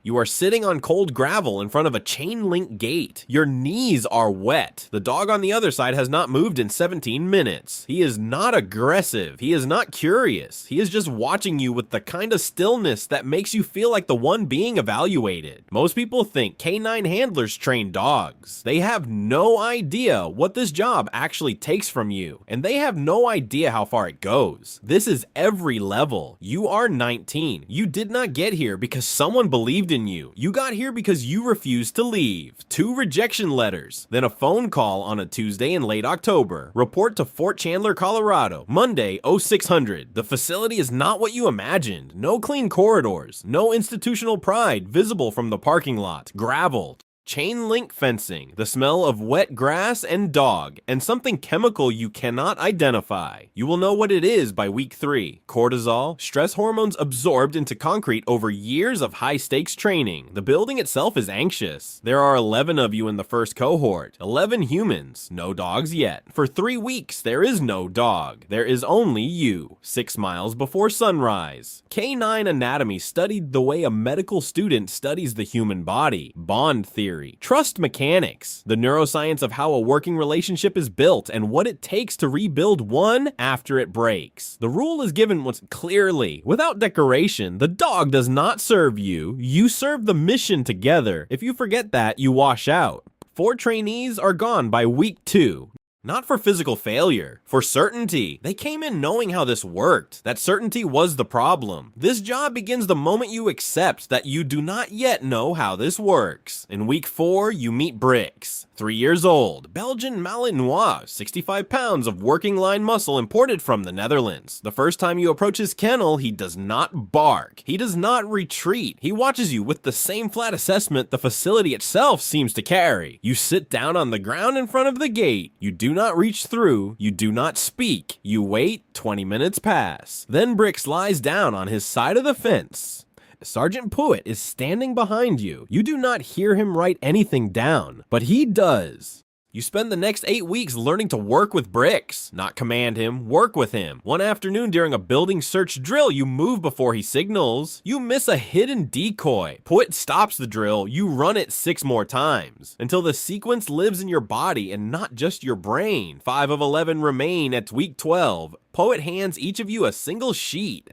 You are sitting on cold gravel in front of a chain link gate. Your knees are wet. The dog on the other side has not moved in 17 minutes. He is not aggressive. He is not curious. He is just watching you with the kind of stillness that makes you feel like the one being evaluated. Most people think canine handlers train dogs. They have no idea what this job actually takes from you, and they have no idea how far it goes. This is every level. You are 19. You did not get here because someone believed in you. You got here because you refused to leave. 2 rejection letters, then a phone call on a Tuesday in late October. Report to Fort Chandler, Colorado, Monday, 0600. The facility is not what you imagined. No clean corridors, no institutional pride visible from the parking lot. Gravel. Chain link fencing, the smell of wet grass and dog, and something chemical you cannot identify. You will know what it is by week 3. Cortisol, stress hormones absorbed into concrete over years of high-stakes training. The building itself is anxious. There are 11 of you in the first cohort, 11 humans, no dogs yet. For 3 weeks, there is no dog. There is only you, 6 miles before sunrise. Canine anatomy studied the way a medical student studies the human body. Bond theory. Trust mechanics, the neuroscience of how a working relationship is built and what it takes to rebuild one after it breaks. The rule is given once clearly, without decoration. The dog does not serve you, you serve the mission together. If you forget that, you wash out. 4 trainees are gone by week 2. Not for physical failure, for certainty. They came in knowing how this worked. That certainty was the problem. This job begins the moment you accept that you do not yet know how this works. In week 4, you meet Brix. 3 years old, Belgian Malinois, 65 pounds of working line muscle imported from the Netherlands. The first time you approach his kennel, he does not bark. He does not retreat. He watches you with the same flat assessment the facility itself seems to carry. You sit down on the ground in front of the gate. You do not reach through. You do not speak. You wait. 20 minutes pass. Then Brix lies down on his side of the fence. Sergeant Puett is standing behind you. You do not hear him write anything down, but he does. You spend the next 8 weeks learning to work with Brix. Not command him, work with him. One afternoon during a building search drill, you move before he signals. You miss a hidden decoy. Puett stops the drill, you run it 6 more times. Until the sequence lives in your body and not just your brain. 5 of 11 remain at week 12. Puett hands each of you a single sheet.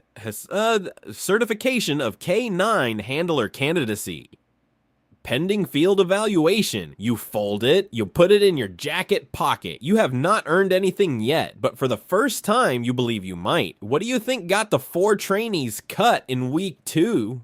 Certification of K9 handler candidacy. Pending field evaluation. You fold it, you put it in your jacket pocket. You have not earned anything yet, but for the first time, you believe you might. What do you think got the 4 trainees cut in week 2?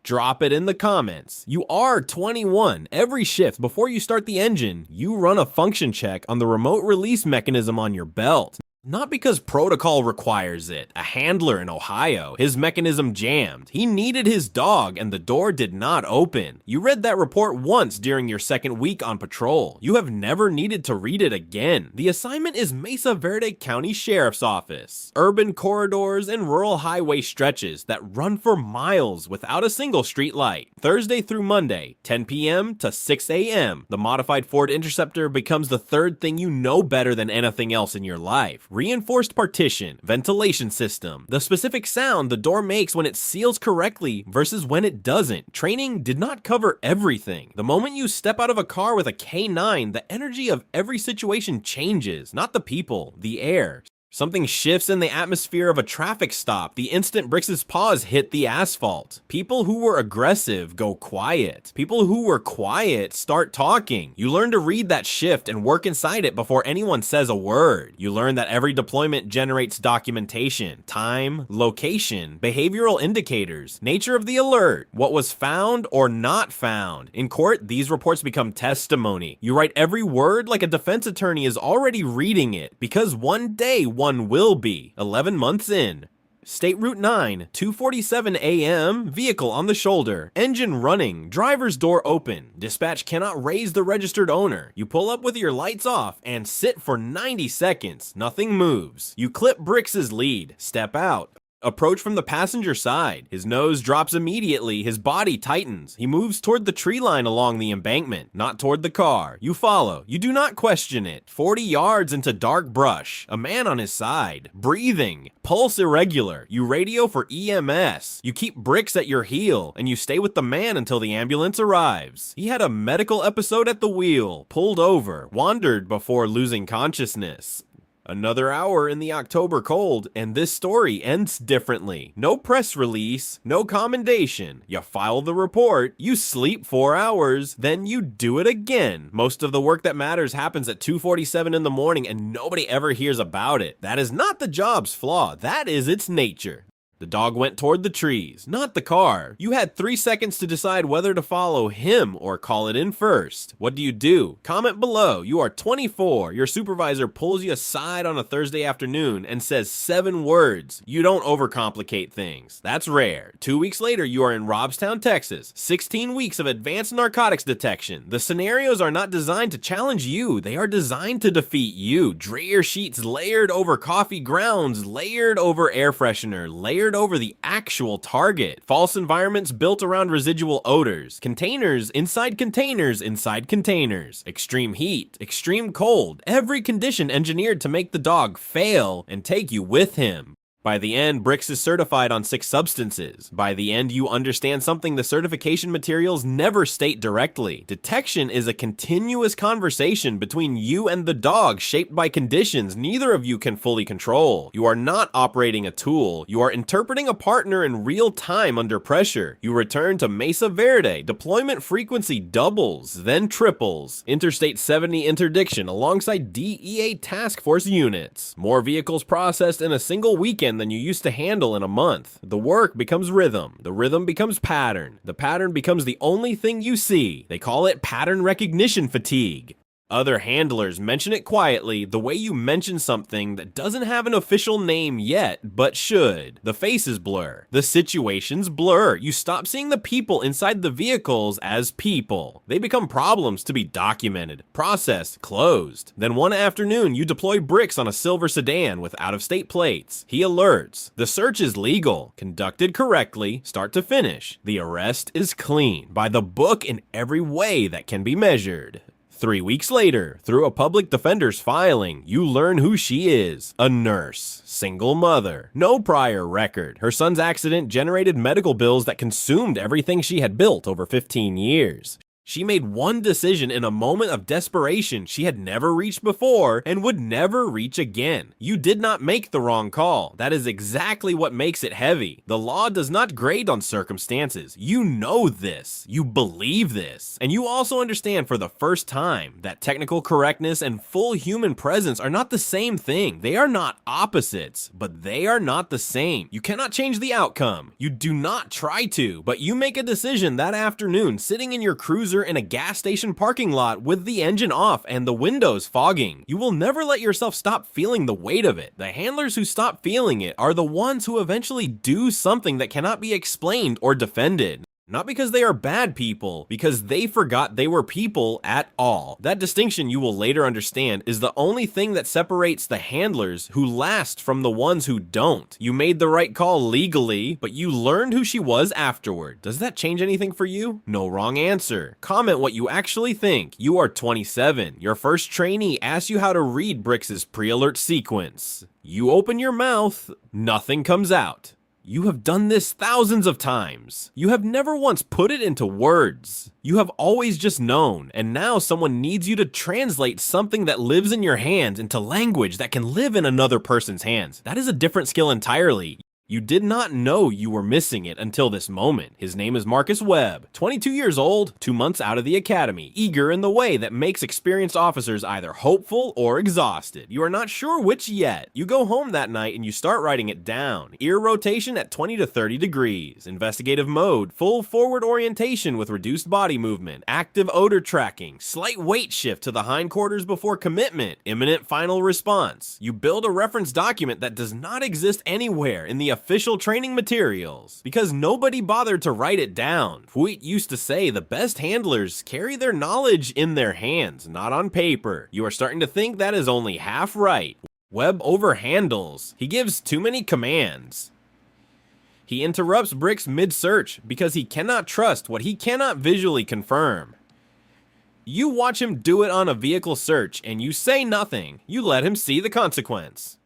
Drop it in the comments. You are 21. Every shift before you start the engine, you run a function check on the remote release mechanism on your belt. Not because protocol requires it. A handler in Ohio, his mechanism jammed. He needed his dog and the door did not open. You read that report once during your 2nd week on patrol. You have never needed to read it again. The assignment is Mesa Verde County Sheriff's Office. Urban corridors and rural highway stretches that run for miles without a single street light. Thursday through Monday, 10 p.m. to 6 a.m. The modified Ford Interceptor becomes the 3rd thing you know better than anything else in your life. Reinforced partition, ventilation system, the specific sound the door makes when it seals correctly versus when it doesn't. Training did not cover everything. The moment you step out of a car with a K9, the energy of every situation changes, not the people, the air. Something shifts in the atmosphere of a traffic stop the instant Brix's paws hit the asphalt. People who were aggressive go quiet. People who were quiet start talking. You learn to read that shift and work inside it before anyone says a word. You learn that every deployment generates documentation, time, location, behavioral indicators, nature of the alert, what was found or not found. In court, these reports become testimony. You write every word like a defense attorney is already reading it, because one day one will be. 11 months in. State Route 9, 2:47 a.m., vehicle on the shoulder, engine running, driver's door open. Dispatch cannot raise the registered owner. You pull up with your lights off and sit for 90 seconds. Nothing moves. You clip Brix's lead, step out. Approach from the passenger side. His nose drops immediately, his body tightens. He moves toward the tree line along the embankment, not toward the car. You follow. You do not question it. 40 yards into dark brush. A man on his side. Breathing. Pulse irregular. You radio for EMS. You keep bricks at your heel, and you stay with the man until the ambulance arrives. He had a medical episode at the wheel, pulled over, wandered before losing consciousness. Another hour in the October cold, and this story ends differently. No press release, no commendation. You file the report, you sleep 4 hours, then you do it again. Most of the work that matters happens at 2:47 in the morning and nobody ever hears about it. That is not the job's flaw, that is its nature. The dog went toward the trees, not the car. You had 3 seconds to decide whether to follow him or call it in first. What do? Comment below. You are 24. Your supervisor pulls you aside on a Thursday afternoon and says 7 words. You don't overcomplicate things. That's rare. 2 weeks later, you are in Robstown, Texas. 16 weeks of advanced narcotics detection. The scenarios are not designed to challenge you. They are designed to defeat you. Dryer sheets layered over coffee grounds, layered over air freshener, layered over the actual target. False environments built around residual odors. Containers inside containers inside containers. Extreme heat, extreme cold. Every condition engineered to make the dog fail and take you with him. By the end, Bricks is certified on 6 substances. By the end, you understand something the certification materials never state directly. Detection is a continuous conversation between you and the dog shaped by conditions neither of you can fully control. You are not operating a tool. You are interpreting a partner in real time under pressure. You return to Mesa Verde. Deployment frequency doubles, then triples. Interstate 70 interdiction alongside DEA task force units. More vehicles processed in a single weekend than you used to handle in a month. The work becomes rhythm. The rhythm becomes pattern. The pattern becomes the only thing you see. They call it pattern recognition fatigue. Other handlers mention it quietly, the way you mention something that doesn't have an official name yet, but should. The faces blur. The situations blur. You stop seeing the people inside the vehicles as people. They become problems to be documented, processed, closed. Then one afternoon, you deploy Bricks on a silver sedan with out-of-state plates. He alerts. The search is legal, conducted correctly, start to finish. The arrest is clean, by the book in every way that can be measured. 3 weeks later, through a public defender's filing, you learn who she is. A nurse. Single mother. No prior record. Her son's accident generated medical bills that consumed everything she had built over 15 years. She made one decision in a moment of desperation she had never reached before and would never reach again. You did not make the wrong call. That is exactly what makes it heavy. The law does not grade on circumstances. You know this. You believe this. And you also understand for the first time that technical correctness and full human presence are not the same thing. They are not opposites, but they are not the same. You cannot change the outcome. You do not try to, but you make a decision that afternoon sitting in your cruiser in a gas station parking lot with the engine off and the windows fogging. You will never let yourself stop feeling the weight of it. The handlers who stop feeling it are the ones who eventually do something that cannot be explained or defended. Not because they are bad people, because they forgot they were people at all. That distinction, you will later understand, is the only thing that separates the handlers who last from the ones who don't. You made the right call legally, but you learned who she was afterward. Does that change anything for you? No wrong answer. Comment what you actually think. You are 27. Your first trainee asks you how to read Bricks' pre-alert sequence. You open your mouth, nothing comes out. You have done this thousands of times. You have never once put it into words. You have always just known, and now someone needs you to translate something that lives in your hands into language that can live in another person's hands. That is a different skill entirely. You did not know you were missing it until this moment. His name is Marcus Webb, 22 years old, 2 months out of the academy, eager in the way that makes experienced officers either hopeful or exhausted. You are not sure which yet. You go home that night and you start writing it down. Ear rotation at 20 to 30 degrees. Investigative mode, full forward orientation with reduced body movement. Active odor tracking. Slight weight shift to the hindquarters before commitment. Imminent final response. You build a reference document that does not exist anywhere in the official training materials because nobody bothered to write it down. Fuit used to say the best handlers carry their knowledge in their hands, not on paper. You are starting to think that is only half right. Webb overhandles. He gives too many commands. He interrupts Brick's mid-search because he cannot trust what he cannot visually confirm. You watch him do it on a vehicle search and you say nothing. You let him see the consequence.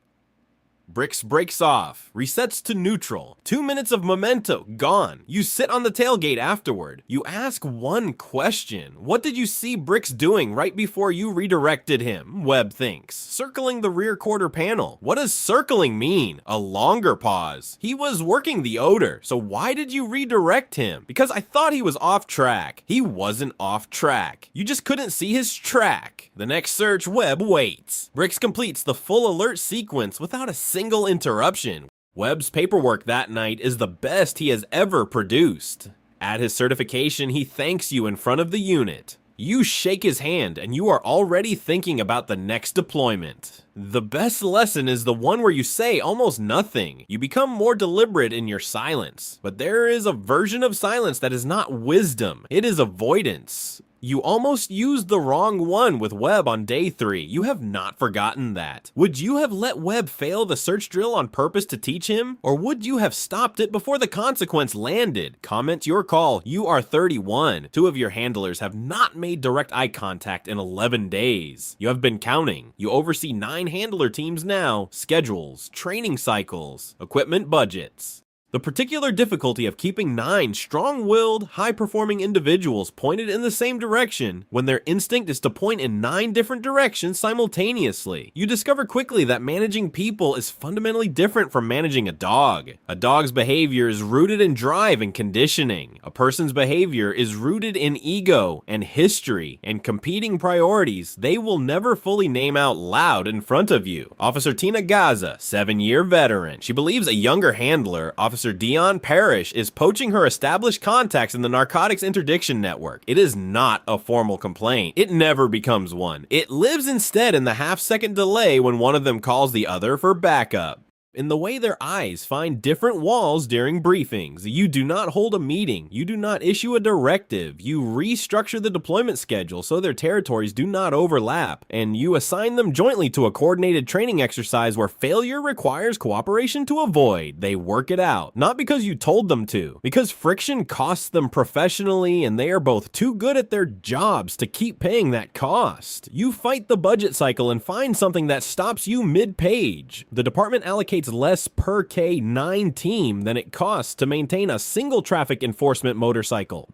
Bricks breaks off, resets to neutral. 2 minutes of memento, gone. You sit on the tailgate afterward. You ask one question. What did you see Bricks doing right before you redirected him? Webb thinks. Circling the rear quarter panel. What does circling mean? A longer pause. He was working the odor, so why did you redirect him? Because I thought he was off track. He wasn't off track. You just couldn't see his track. The next search, Webb waits. Bricks completes the full alert sequence without a single interruption. Webb's paperwork that night is the best he has ever produced. At his certification, he thanks you in front of the unit. You shake his hand and you are already thinking about the next deployment. The best lesson is the one where you say almost nothing. You become more deliberate in your silence. But there is a version of silence that is not wisdom. It is avoidance. You almost used the wrong one with Webb on day 3. You have not forgotten that. Would you have let Webb fail the search drill on purpose to teach him? Or would you have stopped it before the consequence landed? Comment your call. You are 31. 2 of your handlers have not made direct eye contact in 11 days. You have been counting. You oversee 9 handler teams now, schedules, training cycles, equipment budgets. The particular difficulty of keeping 9 strong-willed, high-performing individuals pointed in the same direction when their instinct is to point in 9 different directions simultaneously. You discover quickly that managing people is fundamentally different from managing a dog. A dog's behavior is rooted in drive and conditioning. A person's behavior is rooted in ego and history and competing priorities they will never fully name out loud in front of you. Officer Tina Gaza, 7-year veteran. She believes a younger handler, Officer Dion Parrish, is poaching her established contacts in the narcotics interdiction network. It is not a formal complaint. It never becomes one. It lives instead in the half-second delay when one of them calls the other for backup. In the way their eyes find different walls during briefings. You do not hold a meeting. You do not issue a directive. You restructure the deployment schedule so their territories do not overlap. And you assign them jointly to a coordinated training exercise where failure requires cooperation to avoid. They work it out. Not because you told them to. Because friction costs them professionally and they are both too good at their jobs to keep paying that cost. You fight the budget cycle and find something that stops you mid-page. The department allocates less per K9 team than it costs to maintain a single traffic enforcement motorcycle.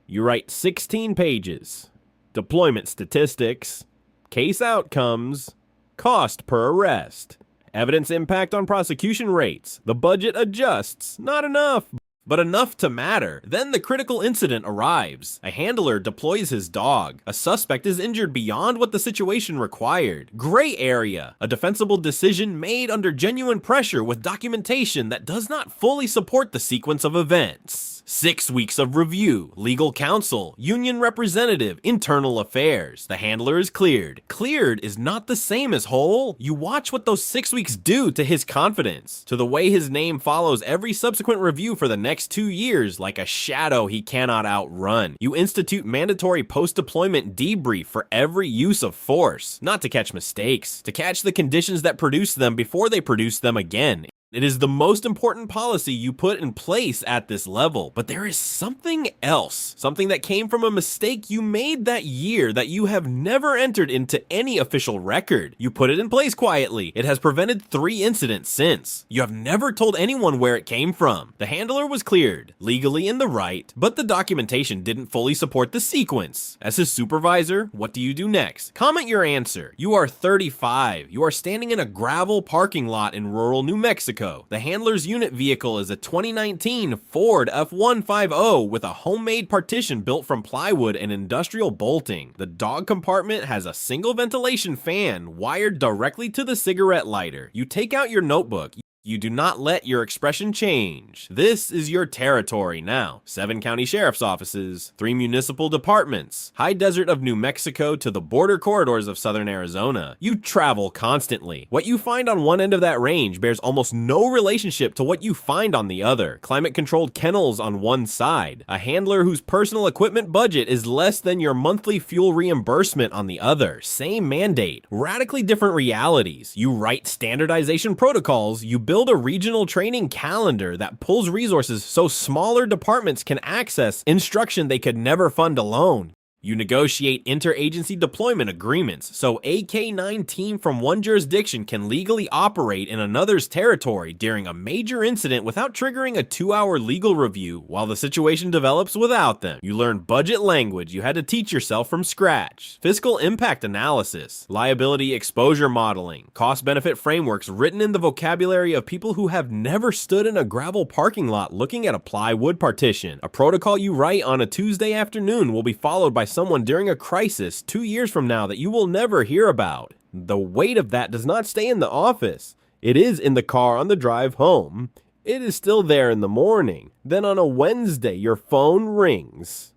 You write 16 pages. Deployment statistics, case outcomes, cost per arrest, evidence impact on prosecution rates. The budget adjusts, not enough, but enough to matter. Then the critical incident arrives. A handler deploys his dog. A suspect is injured beyond what the situation required. Gray area. A defensible decision made under genuine pressure with documentation that does not fully support the sequence of events. 6 weeks of review, legal counsel, union representative, internal affairs. The handler is cleared. Cleared is not the same as whole. You watch what those 6 weeks do to his confidence, to the way his name follows every subsequent review for the next 2 years like a shadow he cannot outrun. You institute mandatory post-deployment debrief for every use of force, not to catch mistakes, to catch the conditions that produce them before they produce them again. It is the most important policy you put in place at this level, but there is something else, something that came from a mistake you made that year that you have never entered into any official record. You put it in place quietly. It has prevented 3 incidents since. You have never told anyone where it came from. The handler was cleared, legally in the right, but the documentation didn't fully support the sequence. As his supervisor, what do you do next? Comment your answer. You are 35. You are standing in a gravel parking lot in rural New Mexico. The handler's unit vehicle is a 2019 Ford F-150 with a homemade partition built from plywood and industrial bolting. The dog compartment has a single ventilation fan wired directly to the cigarette lighter. You take out your notebook. You do not let your expression change. This is your territory now. 7 county sheriff's offices, 3 municipal departments, high desert of New Mexico to the border corridors of southern Arizona. You travel constantly. What you find on one end of that range bears almost no relationship to what you find on the other. Climate-controlled kennels on one side. A handler whose personal equipment budget is less than your monthly fuel reimbursement on the other. Same mandate. Radically different realities. You write standardization protocols. You build build a regional training calendar that pulls resources so smaller departments can access instruction they could never fund alone. You negotiate interagency deployment agreements so a K-9 team from one jurisdiction can legally operate in another's territory during a major incident without triggering a 2-hour legal review while the situation develops without them. You learn budget language you had to teach yourself from scratch, fiscal impact analysis, liability exposure modeling, cost-benefit frameworks written in the vocabulary of people who have never stood in a gravel parking lot looking at a plywood partition. A protocol you write on a Tuesday afternoon will be followed by someone during a crisis 2 years from now that you will never hear about. The weight of that does not stay in the office. It is in the car on the drive home. It is still there in the morning. Then on a Wednesday, your phone rings.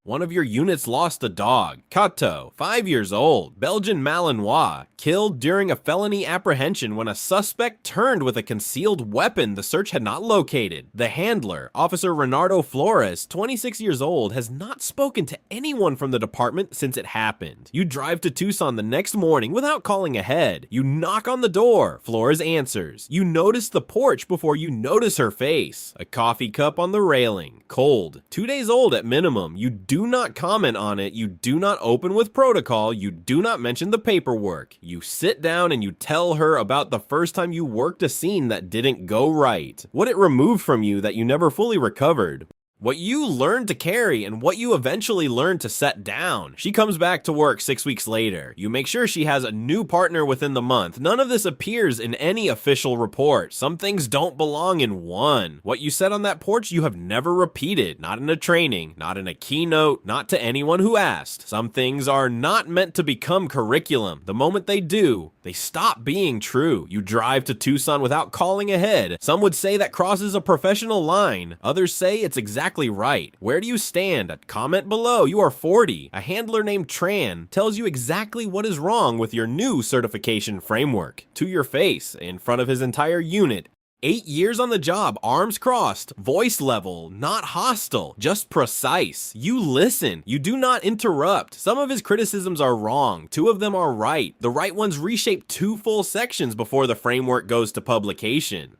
One of your units lost a dog. Kato, 5 years old, Belgian Malinois, killed during a felony apprehension when a suspect turned with a concealed weapon the search had not located. The handler, Officer Renardo Flores, 26 years old, has not spoken to anyone from the department since it happened. You drive to Tucson the next morning without calling ahead. You knock on the door. Flores answers. You notice the porch before you notice her face. A coffee cup on the railing. Cold. 2 days old at minimum. You do not comment on it, you do not open with protocol, you do not mention the paperwork. You sit down and you tell her about the first time you worked a scene that didn't go right, what it removed from you that you never fully recovered, what you learned to carry and what you eventually learned to set down. She comes back to work 6 weeks later. You make sure she has a new partner within the month. None of this appears in any official report. Some things don't belong in one. What you said on that porch you have never repeated, not in a training, not in a keynote, not to anyone who asked. Some things are not meant to become curriculum. The moment they do, they stop being true. You drive to Tucson without calling ahead. Some would say that crosses a professional line. Others say it's exactly right. Where do you stand? Comment below. You are 40. A handler named Tran tells you exactly what is wrong with your new certification framework. To your face, in front of his entire unit. 8 years on the job, arms crossed, voice level, not hostile, just precise. You listen. You do not interrupt. Some of his criticisms are wrong. 2 of them are right. The right ones reshape 2 full sections before the framework goes to publication.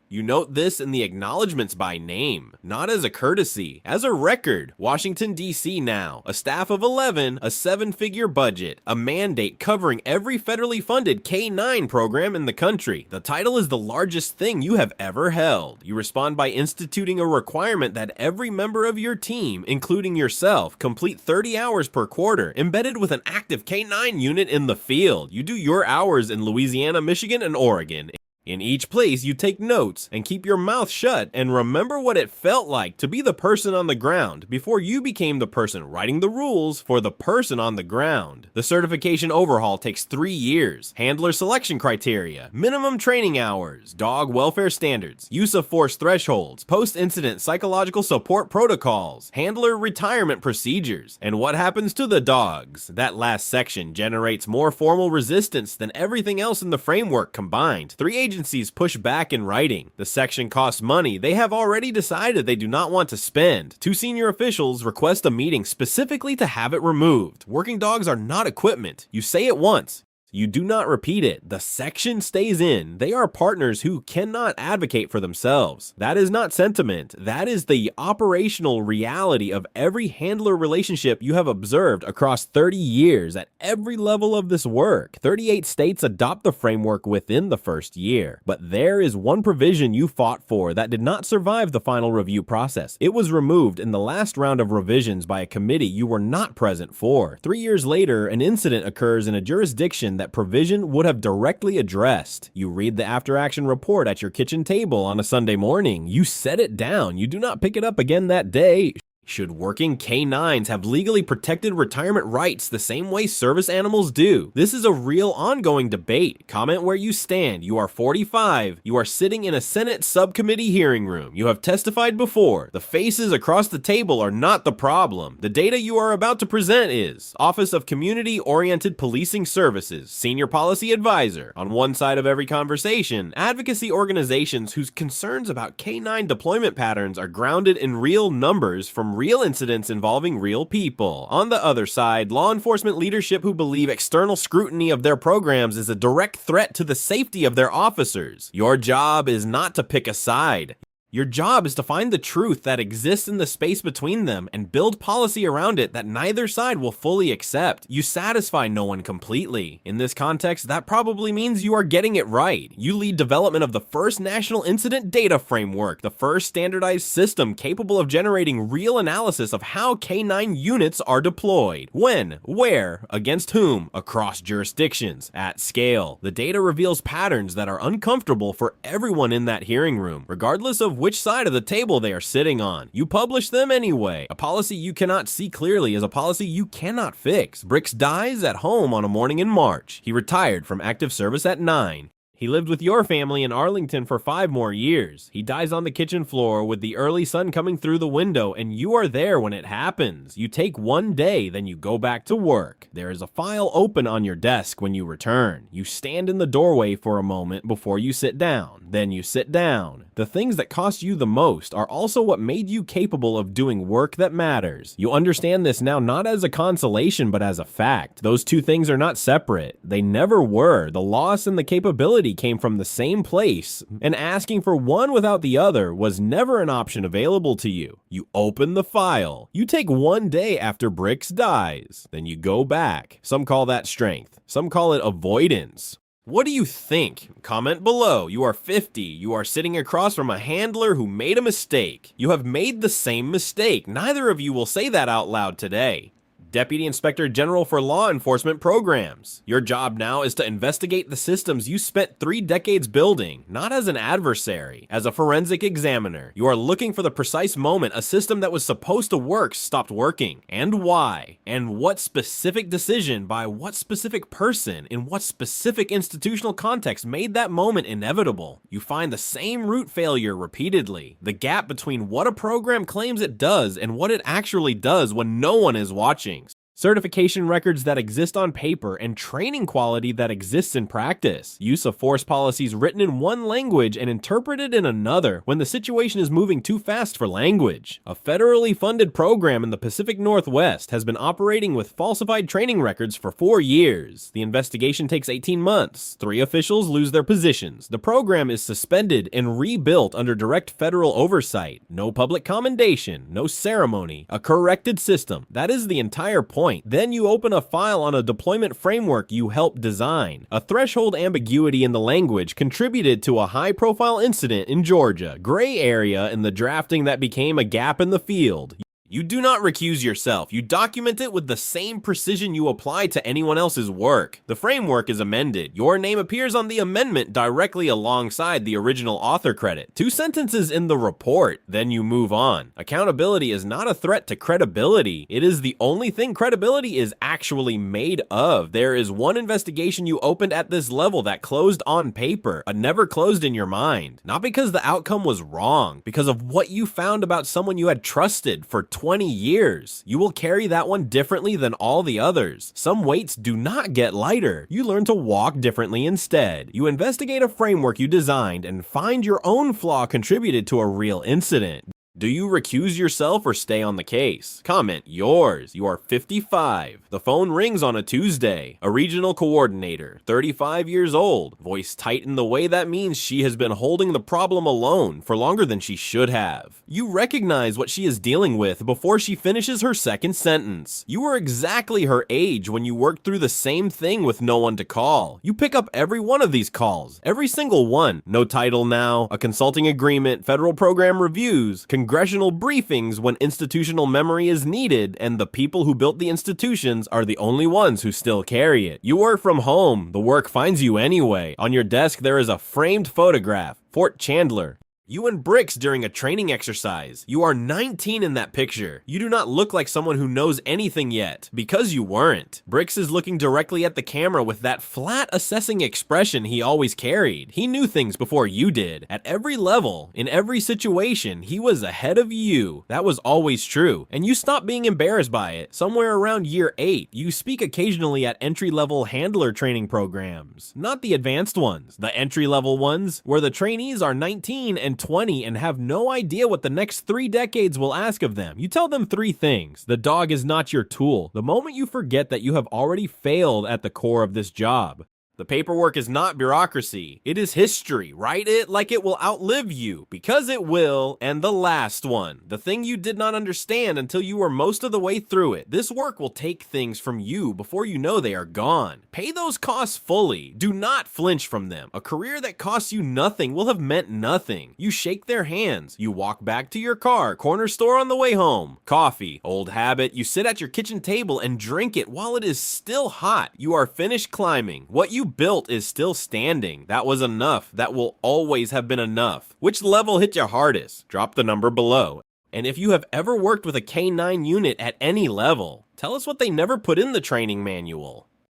You note this in the acknowledgments by name, not as a courtesy, as a record. Washington, D.C. now, a staff of 11, a 7-figure budget, a mandate covering every federally funded K-9 program in the country. The title is the largest thing you have ever held. You respond by instituting a requirement that every member of your team, including yourself, complete 30 hours per quarter, embedded with an active K-9 unit in the field. You do your hours in Louisiana, Michigan, and Oregon. In each place, you take notes and keep your mouth shut and remember what it felt like to be the person on the ground before you became the person writing the rules for the person on the ground. The certification overhaul takes 3 years. Handler selection criteria, minimum training hours, dog welfare standards, use of force thresholds, post-incident psychological support protocols, handler retirement procedures, and what happens to the dogs. That last section generates more formal resistance than everything else in the framework combined. 3 agencies push back in writing. The section costs money they have already decided they do not want to spend. 2 senior officials request a meeting specifically to have it removed. Working dogs are not equipment. You say it once. You do not repeat it. The section stays in. They are partners who cannot advocate for themselves. That is not sentiment. That is the operational reality of every handler relationship you have observed across 30 years at every level of this work. 38 states adopt the framework within the first year. But there is one provision you fought for that did not survive the final review process. It was removed in the last round of revisions by a committee you were not present for. 3 years later, an incident occurs in a jurisdiction that provision would have directly addressed. You read the after-action report at your kitchen table on a Sunday morning. You set it down. You do not pick it up again that day. Should working K-9s have legally protected retirement rights the same way service animals do? This is a real ongoing debate. Comment where you stand. You are 45. You are sitting in a Senate subcommittee hearing room. You have testified before. The faces across the table are not the problem. The data you are about to present is Office of Community-Oriented Policing Services, Senior Policy Advisor. On one side of every conversation, advocacy organizations whose concerns about K-9 deployment patterns are grounded in real numbers from from real incidents involving real people. On the other side, law enforcement leadership who believe external scrutiny of their programs is a direct threat to the safety of their officers. Your job is not to pick a side. Your job is to find the truth that exists in the space between them and build policy around it that neither side will fully accept. You satisfy no one completely. In this context, that probably means you are getting it right. You lead development of the first national incident data framework, the first standardized system capable of generating real analysis of how K9 units are deployed, when, where, against whom, across jurisdictions, at scale. The data reveals patterns that are uncomfortable for everyone in that hearing room, regardless of which side of the table they are sitting on. You publish them anyway. A policy you cannot see clearly is a policy you cannot fix. Bricks dies at home on a morning in March. He retired from active service at 9. He lived with your family in Arlington for 5 more years. He dies on the kitchen floor with the early sun coming through the window, and you are there when it happens. You take one day, then you go back to work. There is a file open on your desk when you return. You stand in the doorway for a moment before you sit down. Then you sit down. The things that cost you the most are also what made you capable of doing work that matters. You understand this now not as a consolation, but as a fact. Those two things are not separate. They never were. The loss and the capability came from the same place, and asking for one without the other was never an option available to you. You open the file. You take one day after Bricks dies. Then you go back. Some call that strength. Some call it avoidance. What do you think? Comment below. You are 50. You are sitting across from a handler who made a mistake. You have made the same mistake. Neither of you will say that out loud today. Deputy Inspector General for Law Enforcement Programs. Your job now is to investigate the systems you spent 3 decades building, not as an adversary, as a forensic examiner. You are looking for the precise moment a system that was supposed to work stopped working, and why, and what specific decision by what specific person in what specific institutional context made that moment inevitable. You find the same root failure repeatedly, the gap between what a program claims it does and what it actually does when no one is watching. Certification records that exist on paper and training quality that exists in practice. Use of force policies written in one language and interpreted in another when the situation is moving too fast for language. A federally funded program in the Pacific Northwest has been operating with falsified training records for 4 years. The investigation takes 18 months. 3 officials lose their positions. The program is suspended and rebuilt under direct federal oversight. No public commendation, no ceremony, a corrected system. That is the entire point. Then you open a file on a deployment framework you helped design. A threshold ambiguity in the language contributed to a high-profile incident in Georgia, gray area in the drafting that became a gap in the field. You do not recuse yourself. You document it with the same precision you apply to anyone else's work. The framework is amended. Your name appears on the amendment directly alongside the original author credit. 2 sentences in the report, then you move on. Accountability is not a threat to credibility. It is the only thing credibility is actually made of. There is one investigation you opened at this level that closed on paper, but never closed in your mind. Not because the outcome was wrong, because of what you found about someone you had trusted for 20 years. You will carry that one differently than all the others. Some weights do not get lighter. You learn to walk differently instead. You investigate a framework you designed and find your own flaw contributed to a real incident. Do you recuse yourself or stay on the case? Comment yours. You are 55. The phone rings on a Tuesday. A regional coordinator, 35 years old. Voice tight in the way that means she has been holding the problem alone for longer than she should have. You recognize what she is dealing with before she finishes her second sentence. You were exactly her age when you worked through the same thing with no one to call. You pick up every one of these calls. Every single one. No title now, a consulting agreement, federal program reviews, congressional briefings when institutional memory is needed, and the people who built the institutions are the only ones who still carry it. You work from home. The work finds you anyway. On your desk, there is a framed photograph. Fort Chandler. You and Bricks during a training exercise. You are 19 in that picture. You do not look like someone who knows anything yet, because you weren't. Bricks is looking directly at the camera with that flat assessing expression he always carried. He knew things before you did. At every level, in every situation, he was ahead of you. That was always true, and you stopped being embarrassed by it. Somewhere around year 8, you speak occasionally at entry-level handler training programs. Not the advanced ones, the entry-level ones, where the trainees are 19 and and 20 and have no idea what the next 3 decades will ask of them. You tell them 3 things. The dog is not your tool. The moment you forget that you have already failed at the core of this job. The paperwork is not bureaucracy. It is history. Write it like it will outlive you, because it will. And the last one, the thing you did not understand until you were most of the way through it. This work will take things from you before you know they are gone. Pay those costs fully. Do not flinch from them. A career that costs you nothing will have meant nothing. You shake their hands. You walk back to your car, corner store on the way home. Coffee, old habit. You sit at your kitchen table and drink it while it is still hot. You are finished climbing. What you built is still standing. That was enough. That will always have been enough. Which level hit you hardest? Drop the number below. And if you have ever worked with a K9 unit at any level, tell us what they never put in the training manual.